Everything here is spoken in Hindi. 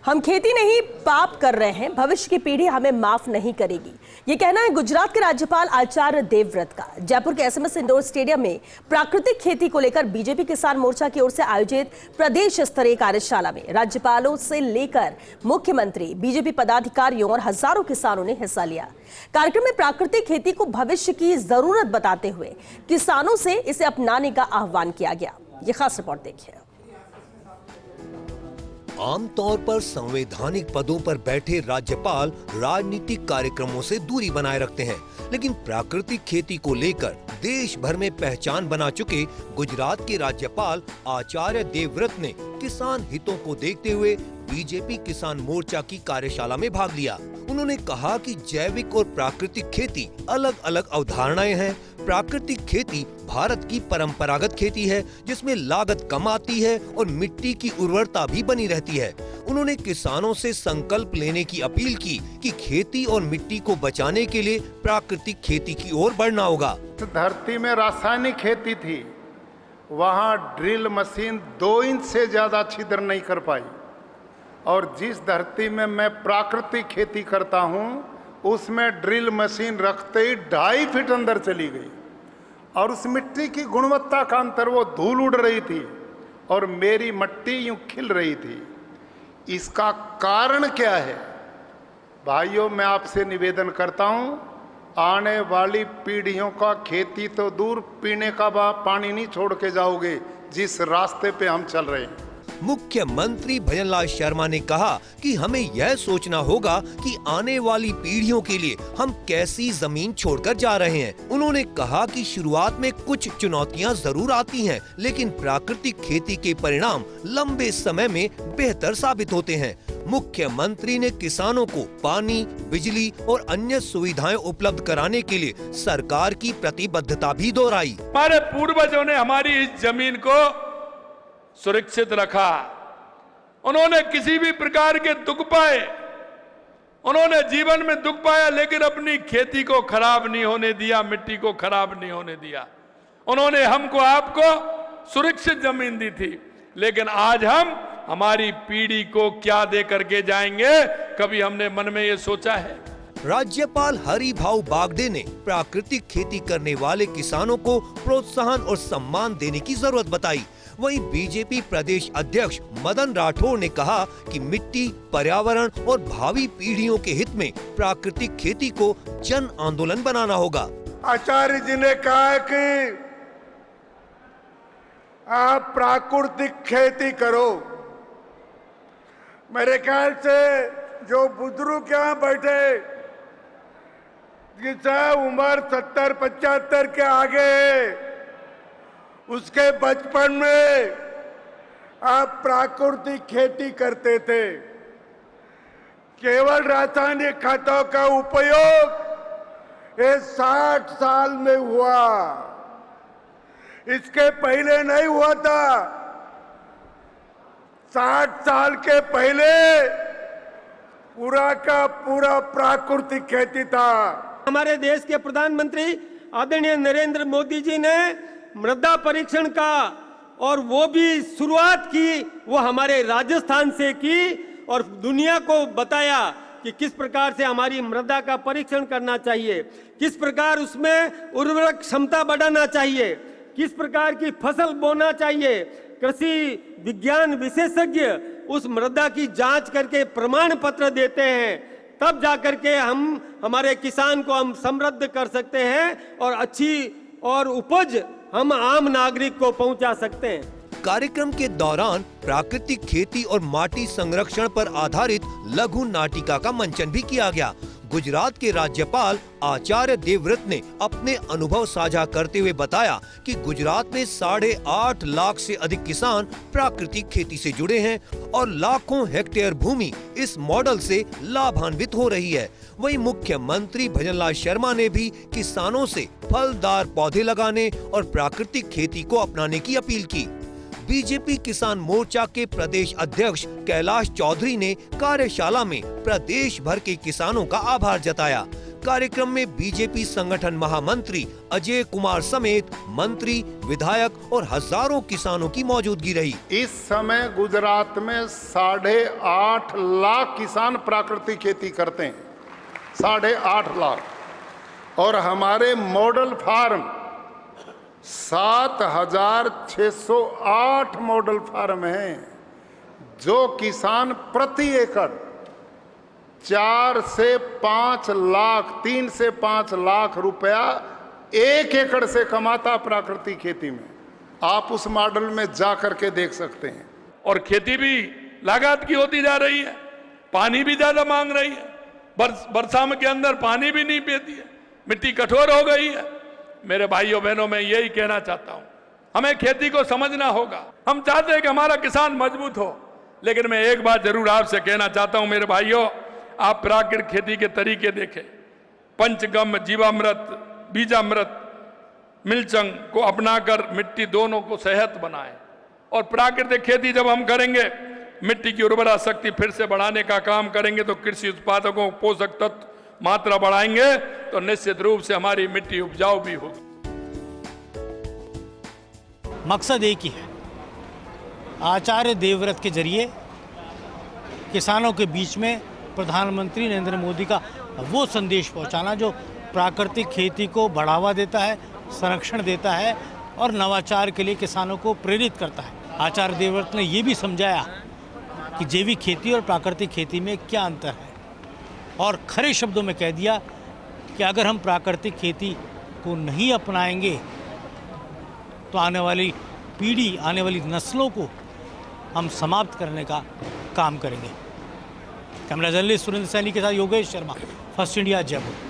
हम खेती नहीं पाप कर रहे हैं, भविष्य की पीढ़ी हमें माफ नहीं करेगी। ये कहना है गुजरात के राज्यपाल आचार्य देवव्रत का। जयपुर के एसएमएस इंडोर स्टेडियम में प्राकृतिक खेती को लेकर बीजेपी किसान मोर्चा की ओर से आयोजित प्रदेश स्तरीय कार्यशाला में राज्यपालों से लेकर मुख्यमंत्री, बीजेपी पदाधिकारियों और हजारों किसानों ने हिस्सा लिया। कार्यक्रम में प्राकृतिक खेती को भविष्य की जरूरत बताते हुए किसानों से इसे अपनाने का आह्वान किया गया। ये खास रिपोर्ट देखिए। आमतौर पर संवैधानिक पदों पर बैठे राज्यपाल राजनीतिक कार्यक्रमों से दूरी बनाए रखते हैं, लेकिन प्राकृतिक खेती को लेकर देश भर में पहचान बना चुके गुजरात के राज्यपाल आचार्य देवव्रत ने किसान हितों को देखते हुए बीजेपी किसान मोर्चा की कार्यशाला में भाग लिया। उन्होंने कहा कि जैविक और प्राकृतिक खेती अलग अलग अवधारणाएं हैं। प्राकृतिक खेती भारत की परंपरागत खेती है जिसमें लागत कम आती है और मिट्टी की उर्वरता भी बनी रहती है। उन्होंने किसानों से संकल्प लेने की अपील की कि खेती और मिट्टी को बचाने के लिए प्राकृतिक खेती की ओर बढ़ना होगा। धरती में रासायनिक खेती थी, वहाँ ड्रिल मशीन 2 इंच से ज्यादा छिद्र नहीं कर पाई, और जिस धरती में मैं प्राकृतिक खेती करता हूँ उसमें ड्रिल मशीन रखते ही 2.5 फीट अंदर चली गई, और उस मिट्टी की गुणवत्ता का अंतर, वो धूल उड़ रही थी और मेरी मिट्टी यूं खिल रही थी। इसका कारण क्या है? भाइयों, मैं आपसे निवेदन करता हूं, आने वाली पीढ़ियों का खेती तो दूर, पीने का पानी नहीं छोड़ के जाओगे जिस रास्ते पे हम चल रहे हैं। मुख्यमंत्री भजनलाल शर्मा ने कहा कि हमें यह सोचना होगा कि आने वाली पीढ़ियों के लिए हम कैसी जमीन छोड़कर जा रहे हैं। उन्होंने कहा कि शुरुआत में कुछ चुनौतियां जरूर आती हैं, लेकिन प्राकृतिक खेती के परिणाम लंबे समय में बेहतर साबित होते हैं। मुख्यमंत्री ने किसानों को पानी, बिजली और अन्य सुविधाएं उपलब्ध कराने के लिए सरकार की प्रतिबद्धता भी दोहराई। हमारे पूर्वजों ने हमारी इस जमीन को सुरक्षित रखा। उन्होंने किसी भी प्रकार के दुख पाए, उन्होंने जीवन में दुख पाया, लेकिन अपनी खेती को खराब नहीं होने दिया, मिट्टी को खराब नहीं होने दिया। उन्होंने हमको, आपको सुरक्षित जमीन दी थी, लेकिन आज हम हमारी पीढ़ी को क्या दे करके जाएंगे, कभी हमने मन में ये सोचा है? राज्यपाल हरिभाऊ बागडे ने प्राकृतिक खेती करने वाले किसानों को प्रोत्साहन और सम्मान देने की जरूरत बताई। वहीं बीजेपी प्रदेश अध्यक्ष मदन राठौर ने कहा कि मिट्टी, पर्यावरण और भावी पीढ़ियों के हित में प्राकृतिक खेती को जन आंदोलन बनाना होगा। आचार्य जी ने कहा है कि आप प्राकृतिक खेती करो। मेरे ख्याल से जो बुजुर्ग यहाँ बैठे, जिसका उम्र 70-75 के आगे, उसके बचपन में आप प्राकृतिक खेती करते थे। केवल रासायनिक खादों का उपयोग ये 60 साल में हुआ, इसके पहले नहीं हुआ था। 60 साल के पहले पूरा का पूरा प्राकृतिक खेती था। हमारे देश के प्रधानमंत्री आदरणीय नरेंद्र मोदी जी ने मृदा परीक्षण का, और वो भी शुरुआत की वो हमारे राजस्थान से की, और दुनिया को बताया कि किस प्रकार से हमारी मृदा का परीक्षण करना चाहिए, किस प्रकार उसमें उर्वरक क्षमता बढ़ाना चाहिए, किस प्रकार की फसल बोना चाहिए। कृषि विज्ञान विशेषज्ञ उस मृदा की जांच करके प्रमाण पत्र देते हैं, तब जाकर के हम हमारे किसान को हम समृद्ध कर सकते हैं और अच्छी और उपज हम आम नागरिक को पहुंचा सकते हैं। कार्यक्रम के दौरान प्राकृतिक खेती और माटी संरक्षण पर आधारित लघु नाटिका का मंचन भी किया गया। गुजरात के राज्यपाल आचार्य देवव्रत ने अपने अनुभव साझा करते हुए बताया कि गुजरात में 8.5 लाख से अधिक किसान प्राकृतिक खेती से जुड़े हैं और लाखों हेक्टेयर भूमि इस मॉडल से लाभान्वित हो रही है। वहीं मुख्यमंत्री भजनलाल शर्मा ने भी किसानों से फलदार पौधे लगाने और प्राकृतिक खेती को अपनाने की अपील की। बीजेपी किसान मोर्चा के प्रदेश अध्यक्ष कैलाश चौधरी ने कार्यशाला में प्रदेश भर के किसानों का आभार जताया। कार्यक्रम में बीजेपी संगठन महामंत्री अजय कुमार समेत मंत्री, विधायक और हजारों किसानों की मौजूदगी रही। इस समय गुजरात में 8.5 लाख किसान प्राकृतिक खेती करते हैं, 8.5 लाख। और हमारे मॉडल फार्म 7,608 मॉडल फार्म हैं, जो किसान प्रति एकड़ 4 से 5 लाख, 3 से 5 लाख रुपया 1 एकड़ से कमाता प्राकृतिक खेती में। आप उस मॉडल में जा करके देख सकते हैं। और खेती भी लागत की होती जा रही है, पानी भी ज्यादा मांग रही है, वर्षा के अंदर पानी भी नहीं पीती है, मिट्टी कठोर हो गई है। मेरे भाइयों बहनों, मैं यही कहना चाहता हूं, हमें खेती को समझना होगा। हम चाहते हैं कि हमारा किसान मजबूत हो, लेकिन मैं एक बात जरूर आपसे कहना चाहता हूं मेरे भाइयों, आप प्राकृतिक खेती के तरीके देखें। पंचगम, जीवामृत, बीजामृत, मिलचंग को अपनाकर मिट्टी दोनों को सेहत बनाएं। और प्राकृतिक खेती जब हम करेंगे, मिट्टी की उर्वरा शक्ति फिर से बढ़ाने का काम करेंगे, तो कृषि उत्पादकों पोषक तत्व मात्रा बढ़ाएंगे, तो निश्चित रूप से हमारी मिट्टी उपजाऊ भी होगी। मकसद एक ही है, आचार्य देवव्रत के जरिए किसानों के बीच में प्रधानमंत्री नरेंद्र मोदी का वो संदेश पहुंचाना जो प्राकृतिक खेती को बढ़ावा देता है, संरक्षण देता है और नवाचार के लिए किसानों को प्रेरित करता है। आचार्य देवव्रत ने ये भी समझाया कि जैविक खेती और प्राकृतिक खेती में क्या अंतर है, और खरे शब्दों में कह दिया कि अगर हम प्राकृतिक खेती को नहीं अपनाएंगे तो आने वाली पीढ़ी, आने वाली नस्लों को हम समाप्त करने का काम करेंगे। कैमरा जर्नलिस्ट सुरेंद्र सैनी के साथ योगेश शर्मा, फर्स्ट इंडिया, जयपुर।